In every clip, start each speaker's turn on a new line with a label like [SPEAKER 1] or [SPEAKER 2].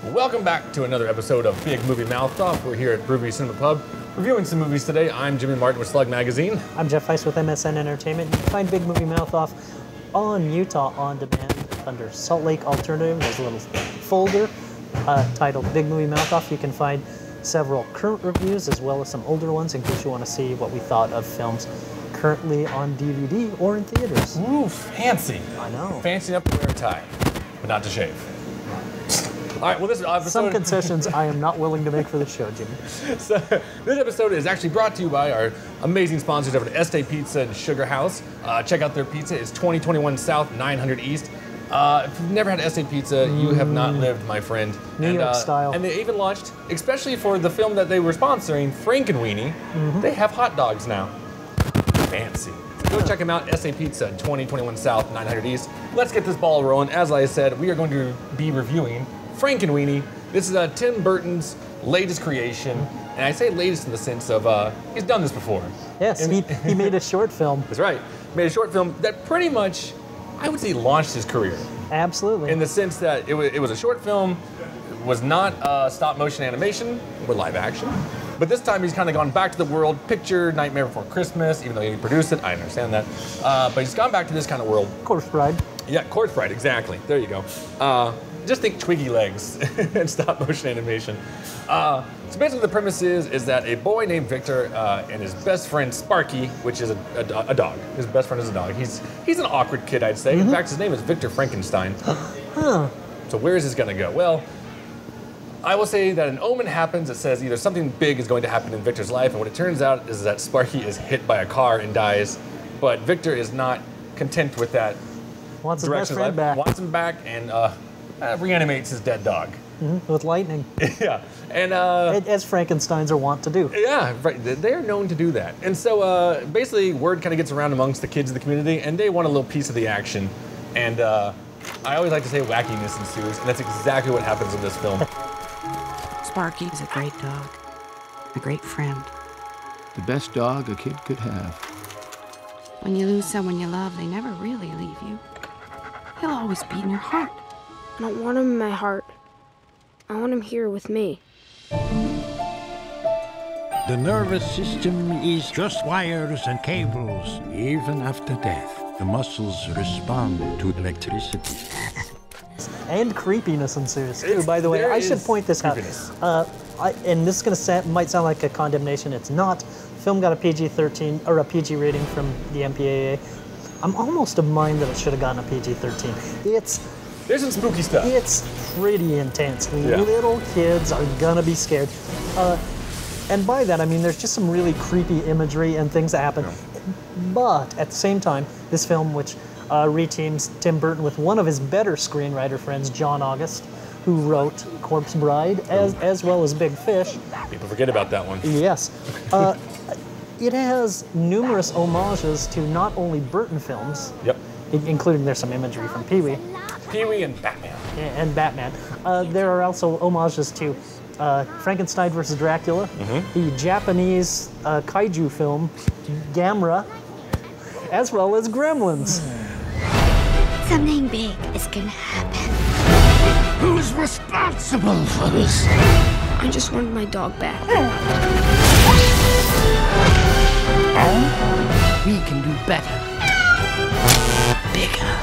[SPEAKER 1] Welcome back to another episode of Big Movie Mouth Off. We're here at Brewery Cinema Pub reviewing some movies today. I'm Jimmy Martin with Slug Magazine.
[SPEAKER 2] I'm Jeff Weiss with MSN Entertainment. You can find Big Movie Mouth Off on Utah On Demand under Salt Lake Alternative. There's a little folder titled Big Movie Mouth Off. You can find several current reviews as well as some older ones in case you want to see what we thought of films currently on DVD or in theaters.
[SPEAKER 1] Ooh, fancy.
[SPEAKER 2] I know.
[SPEAKER 1] Fancy enough to wear a tie, but not to shave. All right, well, this episode...
[SPEAKER 2] Some concessions I am not willing to make for the show, Jimmy.
[SPEAKER 1] So, this episode is actually brought to you by our amazing sponsors over at Este Pizza and Sugar House. Check out their pizza. It's 2021 South, 900 East. If you've never had Este Pizza, you have not lived, my friend.
[SPEAKER 2] New York style.
[SPEAKER 1] And they even launched, especially for the film that they were sponsoring, Frankenweenie, they have hot dogs now. Fancy. Go check them out, Este Pizza, 2021 South, 900 East. Let's get this ball rolling. As I said, we are going to be reviewing Frankenweenie. This is Tim Burton's latest creation, and I say latest in the sense of he's done this before.
[SPEAKER 2] Yes, he made a short film.
[SPEAKER 1] That's right. Made a short film that pretty much, I would say, launched his career.
[SPEAKER 2] Absolutely.
[SPEAKER 1] In the sense that it was a short film, was not stop motion animation, but live action. But this time he's kind of gone back to the world. Picture Nightmare Before Christmas, even though he produced it, I understand that. But he's gone back to this kind of world.
[SPEAKER 2] Corpse Bride.
[SPEAKER 1] Yeah, Corpse Bride, exactly. There you go. Just think Twiggy legs and stop motion animation. So basically the premise is that a boy named Victor and his best friend Sparky, which is a dog. His best friend is a dog. He's an awkward kid, I'd say. In fact, his name is Victor Frankenstein. So where is this gonna go? Well, I will say that an omen happens that says either something big is going to happen in Victor's life, and what it turns out is that Sparky is hit by a car and dies, but Victor is not content with that.
[SPEAKER 2] Wants his best friend back.
[SPEAKER 1] Wants him back and reanimates his dead dog.
[SPEAKER 2] With lightning.
[SPEAKER 1] Yeah, and
[SPEAKER 2] as Frankensteins are wont to do.
[SPEAKER 1] Yeah, right. They are known to do that. And so basically, word kind of gets around amongst the kids of the community, and they want a little piece of the action. And I always like to say wackiness ensues, and that's exactly what happens in this film.
[SPEAKER 3] Sparky is a great dog, a great friend.
[SPEAKER 4] The best dog a kid could have.
[SPEAKER 3] When you lose someone you love, they never really leave you. He'll always be in your heart.
[SPEAKER 5] I don't want him in my heart. I want him here with me.
[SPEAKER 6] The nervous system is just wires and cables. Even after death, the muscles respond to electricity.
[SPEAKER 2] And creepiness ensues too. By the way, I should point this out. And this is might sound like a condemnation. It's not. Film got a PG-13 or a PG rating from the MPAA. I'm almost of mind that it should have gotten a PG-13.
[SPEAKER 1] There's some spooky stuff.
[SPEAKER 2] It's pretty intense.
[SPEAKER 1] Yeah.
[SPEAKER 2] Little kids are gonna be scared. And by that, I mean there's just some really creepy imagery and things that happen. Yeah. But at the same time, this film, which reteams Tim Burton with one of his better screenwriter friends, John August, who wrote Corpse Bride, as well as Big Fish.
[SPEAKER 1] People forget about that one.
[SPEAKER 2] Yes. It has numerous homages to not only Burton films, including there's some imagery from Pee-wee.
[SPEAKER 1] Pee-wee and Batman.
[SPEAKER 2] And Batman. There are also homages to Frankenstein vs. Dracula, the Japanese kaiju film, Gamera, as well as Gremlins.
[SPEAKER 7] Something big is gonna happen.
[SPEAKER 6] Who's responsible for this?
[SPEAKER 5] I just wanted my dog back.
[SPEAKER 6] We can do better. Bigger.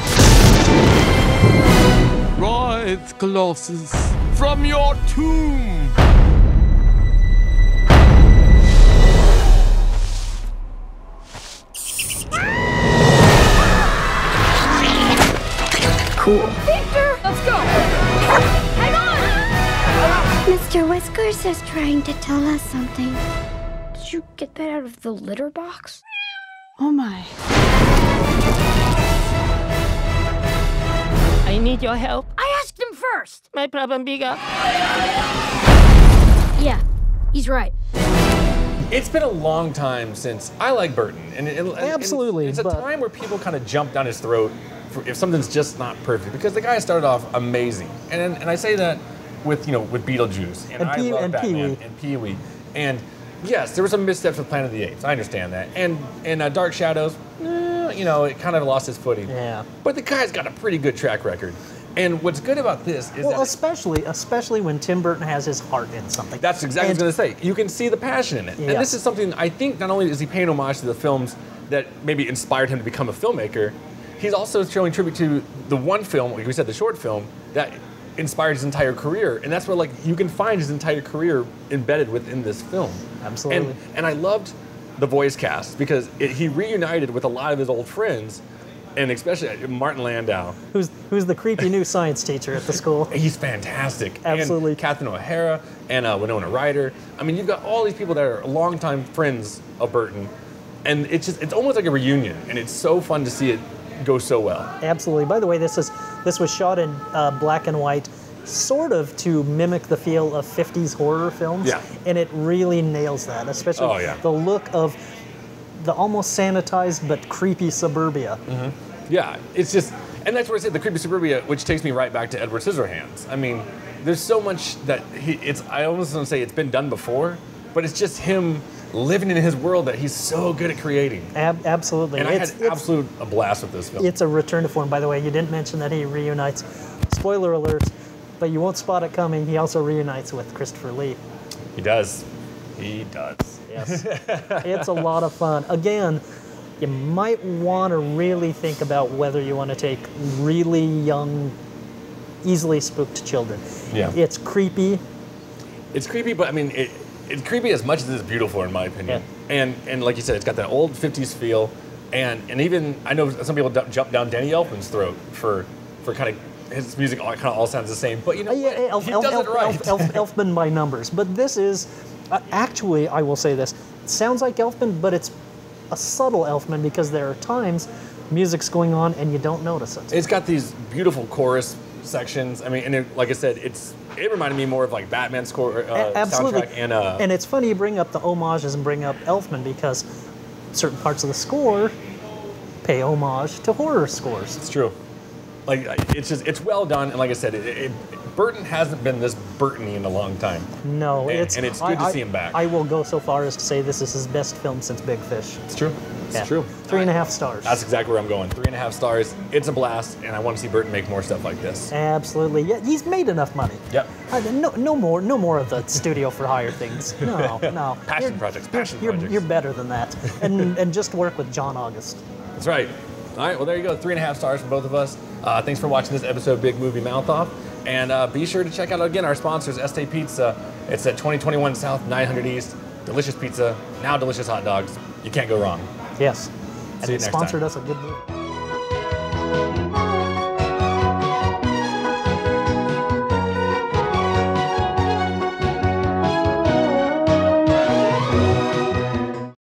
[SPEAKER 4] Rise, Colossus, from your tomb!
[SPEAKER 5] Cool.
[SPEAKER 7] Victor, let's go! Hang on! Mr. Whiskers is trying to tell us something.
[SPEAKER 5] Did you get that out of the litter box?
[SPEAKER 3] Oh my.
[SPEAKER 8] I need your help.
[SPEAKER 7] I asked him first!
[SPEAKER 8] My problem bigger.
[SPEAKER 5] Yeah, he's right.
[SPEAKER 1] It's been a long time since I like Burton.
[SPEAKER 2] Absolutely.
[SPEAKER 1] It's a time where people kind of jump down his throat if something's just not perfect, because the guy started off amazing. And I say that with Beetlejuice. And I love Batman and Pee-wee. And yes, there were some missteps with Planet of the Apes. I understand that. And Dark Shadows, it kind of lost its footing.
[SPEAKER 2] Yeah.
[SPEAKER 1] But the guy's got a pretty good track record. And what's good about this is
[SPEAKER 2] Well,
[SPEAKER 1] that
[SPEAKER 2] especially when Tim Burton has his heart in something.
[SPEAKER 1] that's exactly what I was going to say. You can see the passion in it. And
[SPEAKER 2] Yes.
[SPEAKER 1] this is something I think not only is he paying homage to the films that maybe inspired him to become a filmmaker, he's also showing tribute to the one film, like we said, the short film, that inspired his entire career. And that's where like you can find his entire career embedded within this film.
[SPEAKER 2] Absolutely.
[SPEAKER 1] And I loved the voice cast because he reunited with a lot of his old friends, and especially Martin Landau.
[SPEAKER 2] Who's the creepy new science teacher at the school?
[SPEAKER 1] He's fantastic.
[SPEAKER 2] Absolutely.
[SPEAKER 1] And Catherine O'Hara and Winona Ryder. I mean, you've got all these people that are longtime friends of Burton, and it's almost like a reunion, and it's so fun to see it go so well.
[SPEAKER 2] Absolutely. By the way, this was shot in black and white, sort of to mimic the feel of 50s horror films.
[SPEAKER 1] Yeah.
[SPEAKER 2] And it really nails that, especially the look of the almost sanitized but creepy suburbia.
[SPEAKER 1] Yeah, it's just, and that's what I said, the creepy suburbia, which takes me right back to Edward Scissorhands. I mean, there's so much that I almost want to say it's been done before, but it's just him living in his world that he's so good at creating.
[SPEAKER 2] Absolutely.
[SPEAKER 1] And I had a blast with this film.
[SPEAKER 2] It's a return to form. By the way, you didn't mention that he reunites, spoiler alert, but you won't spot it coming, he also reunites with Christopher Lee.
[SPEAKER 1] He does. He does.
[SPEAKER 2] Yes. It's a lot of fun. Again, you might want to really think about whether you want to take really young, easily spooked children.
[SPEAKER 1] Yeah.
[SPEAKER 2] It's creepy.
[SPEAKER 1] It's creepy, but I mean, it's creepy as much as it's beautiful, in my opinion.
[SPEAKER 2] Yeah.
[SPEAKER 1] And like you said, it's got that old 50s feel. And even, I know some people jump down Danny Elfman's throat for kind of, his music kind of all sounds the same. But you know what? He does it right.
[SPEAKER 2] Elfman by numbers. But this is, actually, I will say this, it sounds like Elfman, but it's a subtle Elfman because there are times music's going on and you don't notice it.
[SPEAKER 1] It's got these beautiful chorus sections. I mean, and like I said, it reminded me more of like Batman's score
[SPEAKER 2] Absolutely.
[SPEAKER 1] soundtrack.
[SPEAKER 2] And it's funny you bring up the homages and bring up Elfman because certain parts of the score pay homage to horror scores.
[SPEAKER 1] It's true. Like, it's well done, and like I said, Burton hasn't been this Burton-y in a long time.
[SPEAKER 2] No,
[SPEAKER 1] and it's good to see him back.
[SPEAKER 2] I will go so far as to say this is his best film since Big Fish.
[SPEAKER 1] It's true. It's true.
[SPEAKER 2] 3.5 stars.
[SPEAKER 1] That's exactly where I'm going. 3.5 stars. It's a blast, and I want to see Burton make more stuff like this.
[SPEAKER 2] Absolutely. Yeah, he's made enough money.
[SPEAKER 1] Yep.
[SPEAKER 2] No more of the studio for hire things. No.
[SPEAKER 1] Passion projects.
[SPEAKER 2] You're better than that. And just work with John August.
[SPEAKER 1] That's right. All right, well, there you go. 3.5 stars from both of us. Thanks for watching this episode of Big Movie Mouth Off. And be sure to check out, again, our sponsors, Este Pizza. It's at 2021 South 900 East. Delicious pizza, now delicious hot dogs. You can't go wrong.
[SPEAKER 2] Yes.
[SPEAKER 1] See
[SPEAKER 2] And
[SPEAKER 1] you
[SPEAKER 2] it
[SPEAKER 1] next
[SPEAKER 2] sponsored
[SPEAKER 1] time.
[SPEAKER 2] us a good movie.